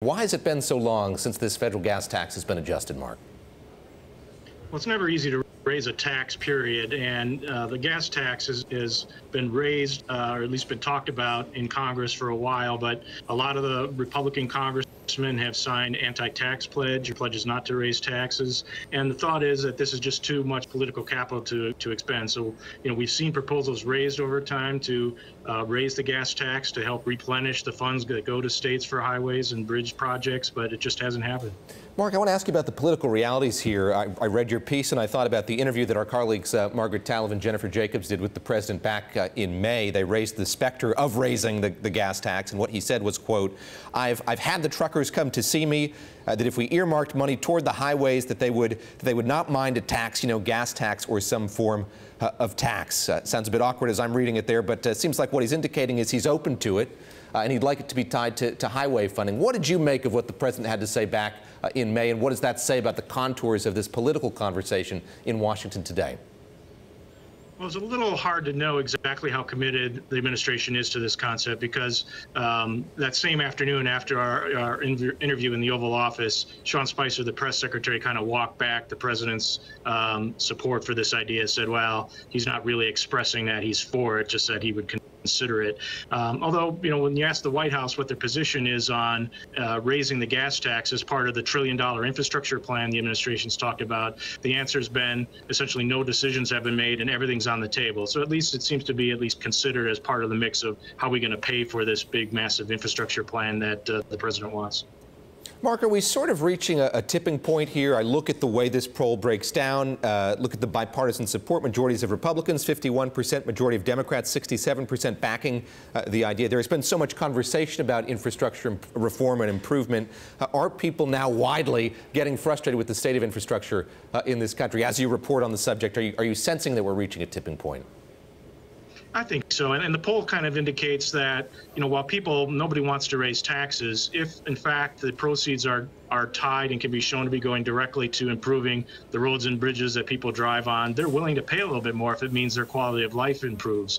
Why has it been so long since this federal gas tax has been adjusted, Mark? Well, it's never easy to raise a tax, period. And the gas tax has been raised, or at least been talked about in Congress for a while. But a lot of the Republican congressmen have signed anti-tax pledges not to raise taxes. And the thought is that this is just too much political capital to expend. So, we've seen proposals raised over time to raise the gas tax to help replenish the funds that go to states for highways and bridge projects, but it just hasn't happened. Mark, I want to ask you about the political realities here. I read your piece and I thought about the interview that our colleagues Margaret Talov and Jennifer Jacobs did with the president back in May. They raised the specter of raising the gas tax, and what he said was, quote, I've had the truckers come to see me that if we earmarked money toward the highways that they would not mind a tax, gas tax or some form of tax. Sounds a bit awkward as I'm reading it there, but it seems like what he's indicating is he's open to it. And he'd like it to be tied to highway funding. What did you make of what the president had to say back in May, and what does that say about the contours of this political conversation in Washington today? Well, it's a little hard to know exactly how committed the administration is to this concept because that same afternoon after our interview in the Oval Office, Sean Spicer, the press secretary, kind of walked back the president's support for this idea, said, well, he's not really expressing that he's for it, just that he would consider it. Although, when you ask the White House what their position is on raising the gas tax as part of the $1 trillion infrastructure plan the administration's talked about, the answer has been essentially no decisions have been made and everything's on the table. So at least it seems to be at least considered as part of the mix of how we're going to pay for this big, massive infrastructure plan that the president wants. Mark, are we sort of reaching a tipping point here? I look at the way this poll breaks down, look at the bipartisan support. Majorities of Republicans, 51%, majority of Democrats, 67% backing the idea. There has been so much conversation about infrastructure reform and improvement. Are people now widely getting frustrated with the state of infrastructure in this country? As you report on the subject, are you sensing that we're reaching a tipping point? I think so. And the poll kind of indicates that, while nobody wants to raise taxes, if in fact the proceeds are tied and can be shown to be going directly to improving the roads and bridges that people drive on, they're willing to pay a little bit more if it means their quality of life improves.